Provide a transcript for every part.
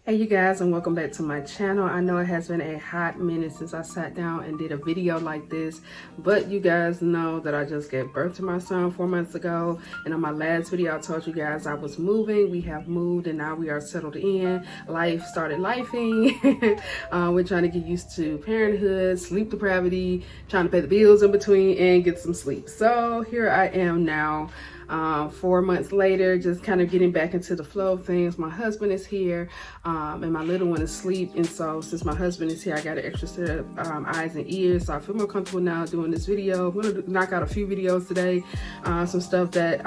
Hey you guys, and welcome back to my channel. I know it has been a hot minute since I sat down and did a video like this, but you guys know that I just gave birth to my son 4 months ago, and on my last video I told you guys I was moving. We have moved and now we are settled in. Life started lifing. We're trying to get used to parenthood, sleep depravity, trying to pay the bills in between and get some sleep. So here I am now. 4 months later, just kind of getting back into the flow of things. My husband is here, and my little one is asleep, and so since my husband is here, I got an extra set of eyes and ears, so I feel more comfortable now doing this video. I'm gonna knock out a few videos today, some stuff that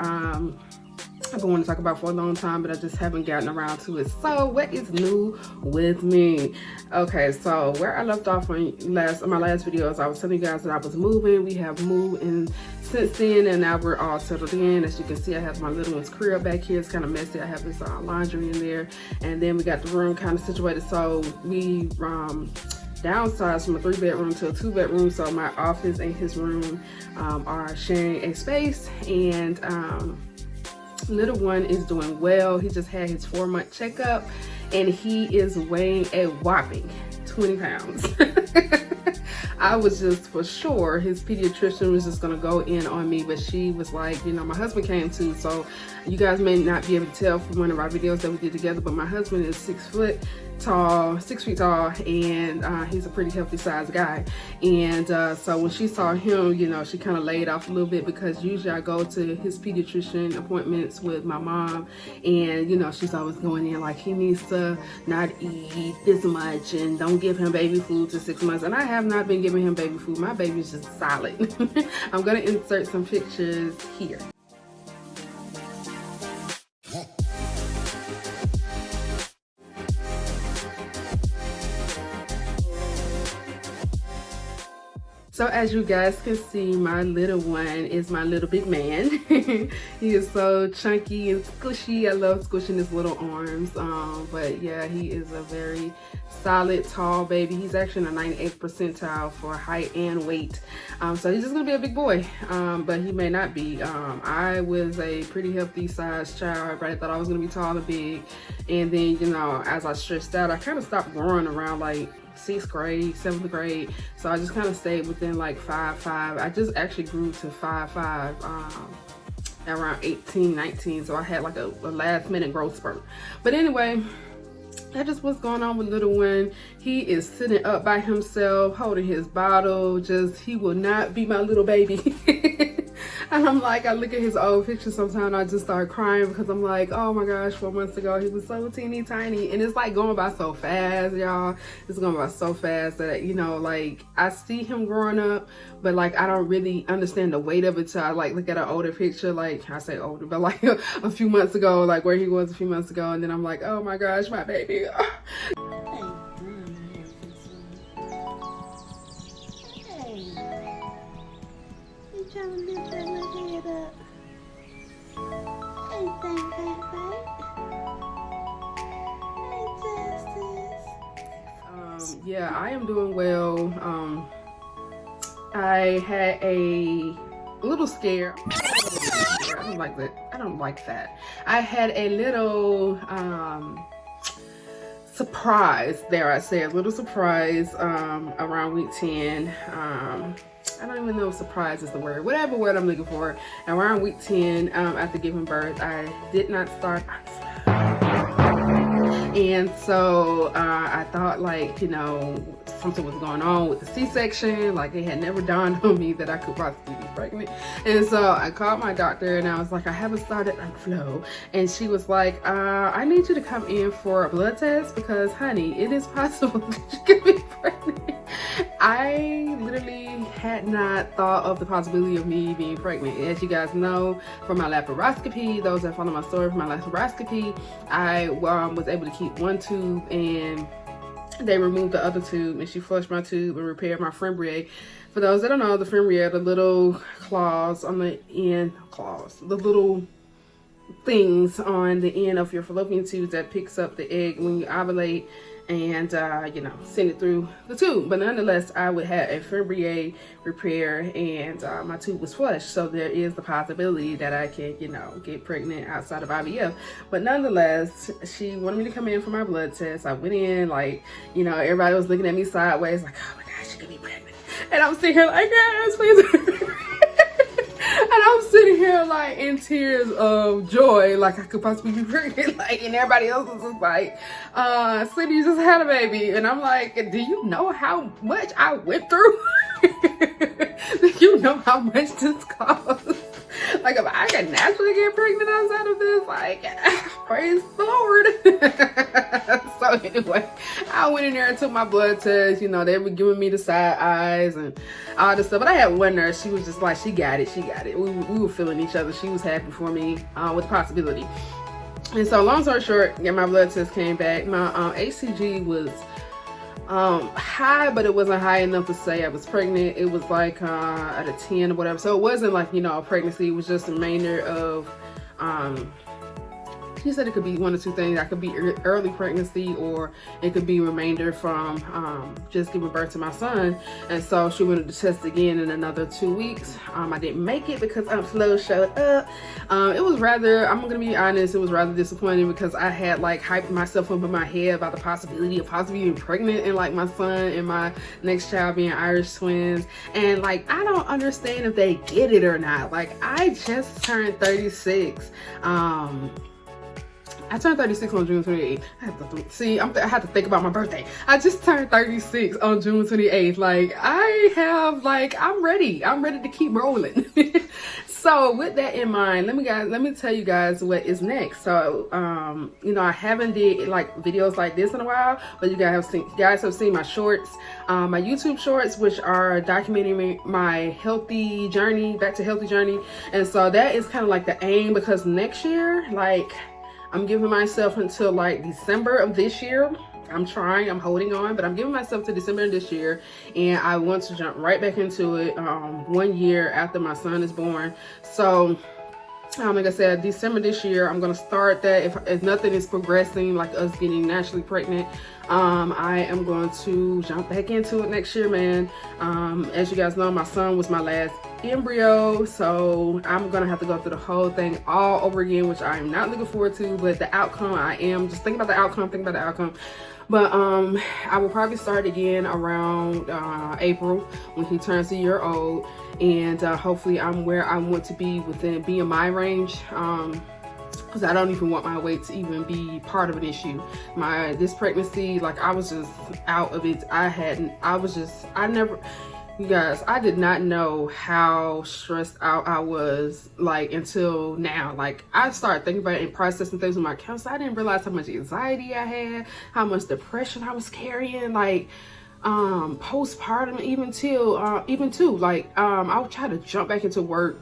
I've been wanting to talk about for a long time, but I just haven't gotten around to it. So what is new with me? Okay, so where I left off on my last videos, I was telling you guys that I was moving. We have moved and since then, and now we're all settled in. As you can see, I have my little one's crib back here. It's kind of messy. I have this laundry in there, and then we got the room kind of situated. So we downsized from a 3-bedroom to a 2-bedroom. So my office and his room are sharing a space, and little one is doing well. He just had his 4-month checkup, and he is weighing a whopping 20 pounds. I was just for sure his pediatrician was just gonna go in on me, but she was like, you know, my husband came too, so you guys may not be able to tell from one of our videos that we did together, but my husband is 6 feet tall, and he's a pretty healthy sized guy. And so when she saw him, you know, she kind of laid off a little bit, because usually I go to his pediatrician appointments with my mom, and you know, she's always going in like, he needs to not eat this much and don't give him baby food to 6 months. And I have not been giving him baby food. My baby's just solid. I'm gonna insert some pictures here. So as you guys can see, my little one is my little big man. He is so chunky and squishy. I love squishing his little arms. But yeah, he is a very solid, tall baby. He's actually in the 98th percentile for height and weight. So he's just gonna be a big boy, but he may not be. I was a pretty healthy sized child. Everybody thought I was gonna be tall and big. And then, you know, as I stretched out, I kind of stopped growing around like 6th grade, 7th grade. So I just kind of stayed within like 5'5". I just actually grew to 5'5" around 18, 19. So I had like a last minute growth spurt. But anyway, that's just what's going on with little one. He is sitting up by himself, holding his bottle. He will not be my little baby. And I'm like, I look at his old picture sometimes, I just start crying, because I'm like, oh my gosh, 4 months ago, he was so teeny tiny. And it's like going by so fast, y'all. It's going by so fast that, you know, like I see him growing up, but like I don't really understand the weight of it till I like look at an older picture. Like, I say older, but like a few months ago, like where he was a few months ago. And then I'm like, oh my gosh, my baby. Trying to lift that little head up. Hey, bang, bang, bang. Hey, Justice. Yeah, I am doing well. I had a little scare. I don't like that. I don't like that. I had a little surprise, dare I say, a little surprise around week 10. I don't even know if surprise is the word, whatever word I'm looking for. Around week 10, after giving birth, I did not start. And so I thought, like, you know, something was going on with the C-section. Like, it had never dawned on me that I could possibly be pregnant. And so I called my doctor and I was like, I haven't started like flow. And she was like, I need you to come in for a blood test, because honey, it is possible that you could be pregnant. I literally had not thought of the possibility of me being pregnant. As you guys know from my laparoscopy, those that follow my story from my laparoscopy, I was able to keep one tube, and they removed the other tube, and she flushed my tube and repaired my fimbriae. For those that don't know, the fimbriae are the little claws on the end, the little things on the end of your fallopian tubes that picks up the egg when you ovulate and you know, send it through the tube. But nonetheless, I would have a Fimbrier repair, and my tube was flushed, so there is the possibility that I can, you know, get pregnant outside of IVF. But nonetheless, she wanted me to come in for my blood test. I went in, like, you know, everybody was looking at me sideways, like, oh my gosh, she could be pregnant. And I'm sitting here like, yes, please. And I'm sitting here like in tears of joy, like I could possibly be pregnant, like, and everybody else was just like, Cindy, you just had a baby. And I'm like, do you know how much I went through? Do you know how much this costs? Like, if I can naturally get pregnant outside of this, like, praise the Lord. So anyway, I went in there and took my blood test. You know, they were giving me the side eyes and all this stuff. But I had one nurse, she was just like, she got it, she got it. We were feeling each other. She was happy for me with the possibility. And so long story short, yeah, my blood test came back. My HCG was high, but it wasn't high enough to say I was pregnant. It was like at a 10 or whatever. So it wasn't like, you know, a pregnancy. It was just a remainder of she said it could be one or two things. I could be early pregnancy, or it could be remainder from just giving birth to my son. And so she wanted to test again in another 2 weeks. I didn't make it because Flo showed up. It was rather, I'm gonna be honest, it was rather disappointing because I had like hyped myself up in my head about the possibility of possibly being pregnant and like my son and my next child being Irish twins. And like, I don't understand if they get it or not. Like, I just turned 36. I turned 36 on June 28th. I have to think about my birthday. I just turned 36 on June 28th. Like, I'm ready. I'm ready to keep rolling. So with that in mind, let me tell you guys what is next. So, you know, I haven't did like videos like this in a while, but you guys have seen my shorts, my YouTube shorts, which are documenting my healthy journey, back to healthy journey. And so that is kind of like the aim, because next year, like, I'm giving myself until like December of this year. I'm holding on, but I'm giving myself to December of this year, and I want to jump right back into it 1 year after my son is born. So like I said, December this year, I'm gonna start that. If nothing is progressing, like us getting naturally pregnant, I am going to jump back into it next year, man. As you guys know, my son was my last embryo, so I'm gonna have to go through the whole thing all over again, which I am not looking forward to. But the outcome, I am just thinking about the outcome. But I will probably start again around April when he turns a year old, and hopefully I'm where I want to be within BMI range, because I don't even want my weight to even be part of an issue. This pregnancy, like, I was just out of it. You guys, I did not know how stressed out I was, like, until now. Like, I started thinking about it and processing things with my counselor. I didn't realize how much anxiety I had, how much depression I was carrying, like, postpartum, even too, like, I would try to jump back into work,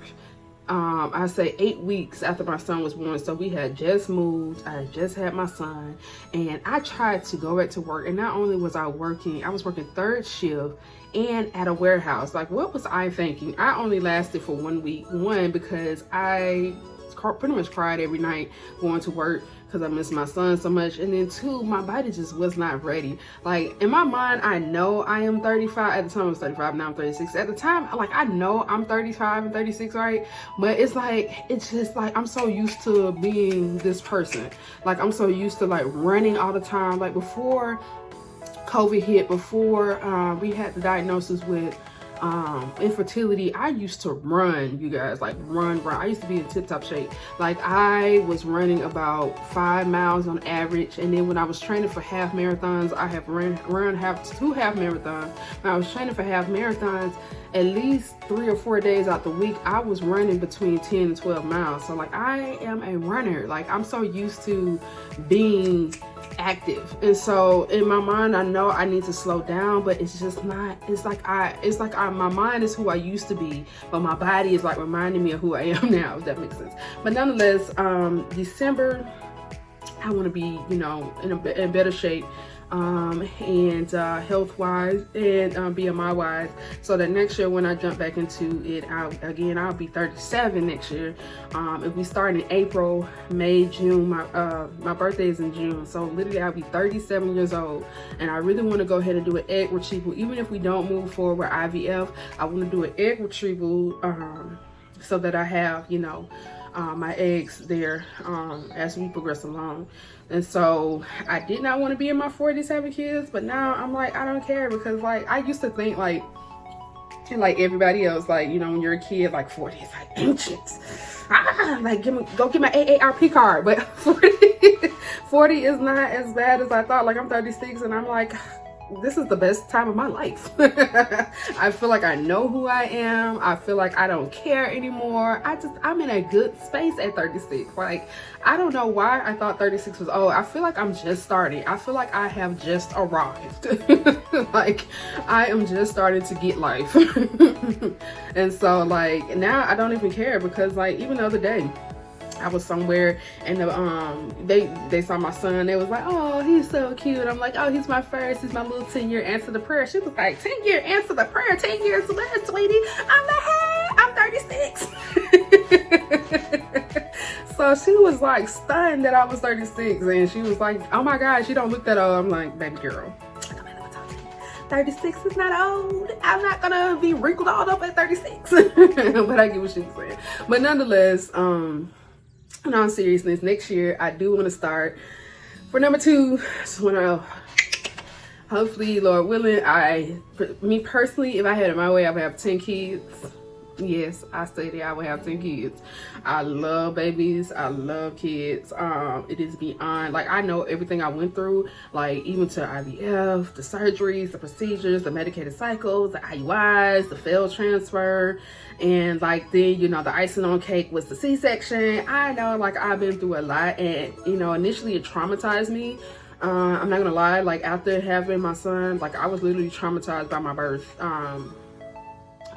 I say 8 weeks after my son was born. So we had just moved, I had just had my son, and I tried to go back to work. And not only was I was working third shift and at a warehouse. Like, what was I thinking? I only lasted for 1 week. One, because I pretty much cried every night going to work because I miss my son so much. And then two, my body just was not ready. Like, in my mind, I know I am 35. At the time I was 35, now I'm 36. At the time, like, I know I'm 35 and 36, right? But it's just like, I'm so used to being this person. Like, I'm so used to like running all the time. Like, before COVID hit, before we had the diagnosis with infertility, I used to run, you guys, like run. I used to be in tip-top shape. Like, I was running about 5 miles on average. And then when I was training for half marathons, I have run two half marathons. When I was training for half marathons, at least 3 or 4 days out the week, I was running between 10 and 12 miles. So like, I am a runner. Like, I'm so used to being active, and so in my mind, I know I need to slow down, but it's just not. It's like my mind is who I used to be, but my body is like reminding me of who I am now, if that makes sense. But nonetheless, December, I want to be, you know, in better shape. and health wise and BMI wise, so that next year when I jump back into it, I'll be 37 next year. If we start in April, May, June, my birthday is in June, so literally I'll be 37 years old, and I really want to go ahead and do an egg retrieval. Even if we don't move forward with IVF, I want to do an egg retrieval so that I have, you know, my eggs there as we progress along. And so I did not want to be in my 40s having kids, but now I'm like, I don't care, because like I used to think like everybody else, like, you know, when you're a kid, like 40 is like ancient. Like go get my AARP card. But 40 is not as bad as I thought. Like I'm 36 and I'm like, this is the best time of my life. I feel like I know who I am. I feel like I don't care anymore. I'm in a good space at 36. Like, I don't know why I thought 36 was old. I feel like I'm just starting. I feel like I have just arrived. Like, I am just starting to get life. And so like, now I don't even care, because like, even the other day, I was somewhere and they saw my son. They was like, oh, he's so cute. I'm like, oh, he's my first. He's my little 10-year answer the prayer. She was like, 10-year answer the prayer, 10 years less, sweetie. I'm like, hey, I'm 36. So she was like stunned that I was 36, and she was like, oh my gosh, you don't look that old. I'm like, baby girl, 36 is not old. I'm not gonna be wrinkled all up at 36. But I get what she was saying. But nonetheless, in all seriousness, next year I do want to start for number 2. Just want to, hopefully, Lord willing, me personally, if I had it my way, I would have 10 kids. Yes, I stated I would have 10 kids. I love babies. I love kids. It is beyond, like, I know everything I went through, like even to IVF, the surgeries, the procedures, the medicated cycles, the IUIs, the failed transfer, and like then, you know, the icing on cake was the C-section. I know, like, I've been through a lot, and you know, initially it traumatized me. I'm not gonna lie, like after having my son, like I was literally traumatized by my birth.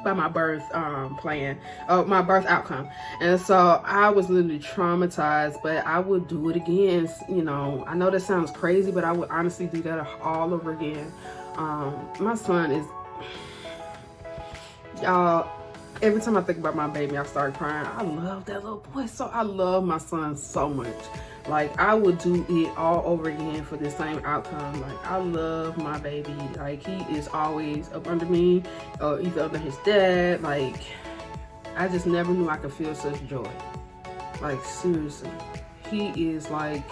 My birth outcome, and so I was literally traumatized, but I would do it again. You know, I know that sounds crazy, but I would honestly do that all over again. My son is, y'all, every time I think about my baby, I start crying. I love that little boy, so I love my son so much. Like, I would do it all over again for the same outcome. Like, I love my baby. Like, he is always up under me, or either under his dad. Like, I just never knew I could feel such joy. Like, seriously. He is like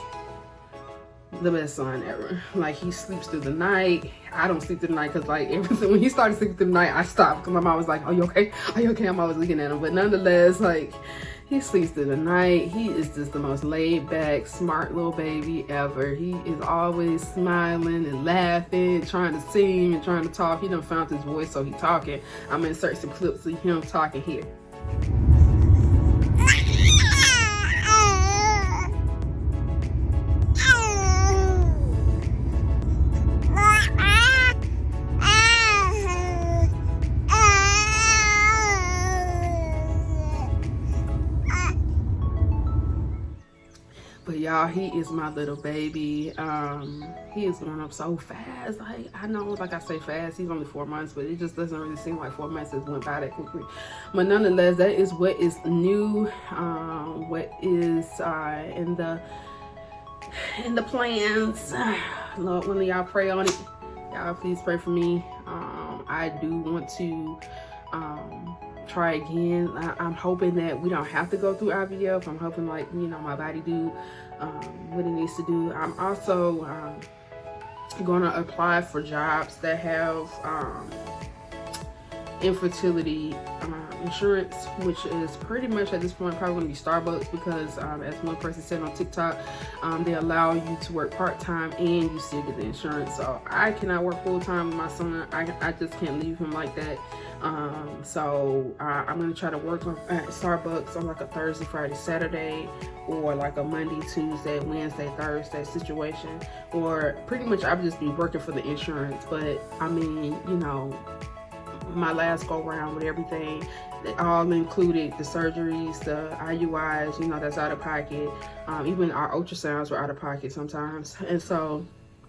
the best son ever. Like, he sleeps through the night. I don't sleep through the night, because like everything, when he started sleeping through the night, I stopped, because my mom was like, are you okay? Are you okay? I'm always looking at him. But nonetheless, like, he sleeps through the night. He is just the most laid back, smart little baby ever. He is always smiling and laughing, trying to sing and trying to talk. He done found his voice, so he talking. I'm gonna insert some clips of him talking here. But y'all, he is my little baby. He is growing up so fast. Like, I know, like I say fast, he's only 4 months, but it just doesn't really seem like 4 months has went by that quickly. But nonetheless, that is what is new, what is in the plans. Lord willing, y'all pray on it. Y'all please pray for me. I do want to try again. I'm hoping that we don't have to go through IVF. I'm hoping, like, you know, my body do what it needs to do. I'm also going to apply for jobs that have infertility insurance, which is pretty much at this point probably going to be Starbucks, because as one person said on TikTok, they allow you to work part-time and you still get the insurance. So I cannot work full-time with my son. I just can't leave him like that. So I'm going to try to work at Starbucks on like a Thursday, Friday, Saturday, or like a Monday, Tuesday, Wednesday, Thursday situation, or pretty much I'll just be working for the insurance. But I mean, you know, my last go round with everything, it all included the surgeries, the IUIs, you know, that's out of pocket. Even our ultrasounds were out of pocket sometimes. And so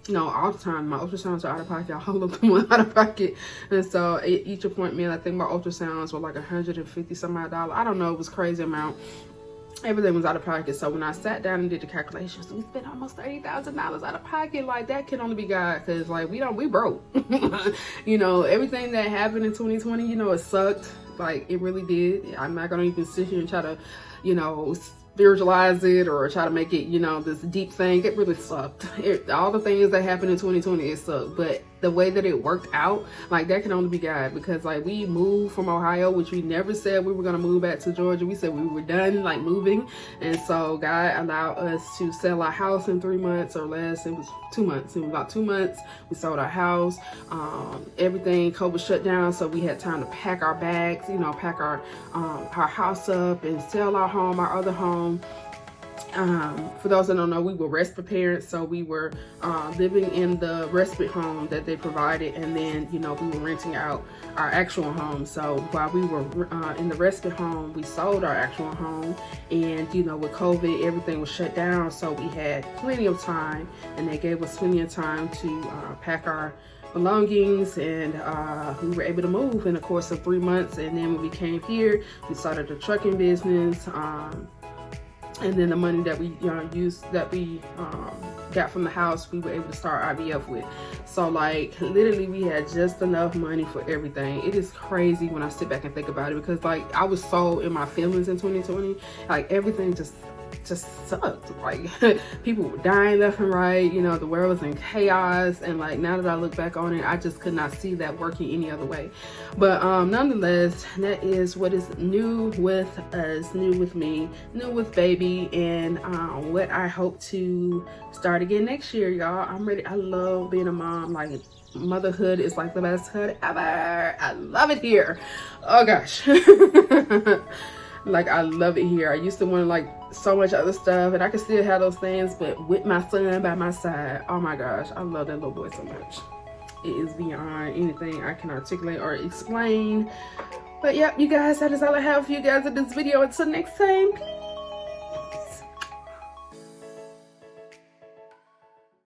No, all the time. My ultrasounds are out of pocket. All of them are out of pocket. And so each appointment, I think my ultrasounds were like $150 some odd dollars. I don't know, it was a crazy amount. Everything was out of pocket. So when I sat down and did the calculations, we spent almost $30,000 out of pocket. Like, that can only be God, because like we broke. You know, everything that happened in 2020, you know, it sucked. Like, it really did. I'm not gonna even sit here and try to, you know, spiritualize it or try to make it, you know, this deep thing. It really sucked. All the things that happened in 2020, it sucked. But the way that it worked out, like, that can only be God, because like we moved from Ohio, which we never said we were gonna move back to Georgia. We said we were done like moving, and so God allowed us to sell our house in 3 months or less. It was 2 months. It was about 2 months. We sold our house. Everything, COVID shut down, so we had time to pack our bags, you know, pack our house up and sell our home, our other home. For those that don't know, we were respite parents, so we were living in the respite home that they provided, and then, you know, we were renting out our actual home. So while we were in the respite home, we sold our actual home, and, you know, with COVID, everything was shut down, so we had plenty of time, and they gave us plenty of time to pack our belongings, and we were able to move in the course of 3 months. And then when we came here, we started a trucking business. And then the money that we got from the house, we were able to start IVF with. So like, literally, we had just enough money for everything. It is crazy when I sit back and think about it, because like, I was so in my feelings in 2020. Like, everything just sucked. Like, people were dying left and right, you know, the world was in chaos. And like, now that I look back on it, I just could not see that working any other way. But nonetheless, that is what is new with us, new with me, new with baby, and what I hope to start again next year, y'all. I'm ready. I love being a mom. Like, motherhood is like the best hood ever. I love it here. Oh gosh. Like, I love it here. I used to want like so much other stuff, and I can still have those things, but with my son by my side, oh my gosh, I love that little boy so much. It is beyond anything I can articulate or explain. But yeah, you guys, that is all I have for you guys in this video. Until next time, peace.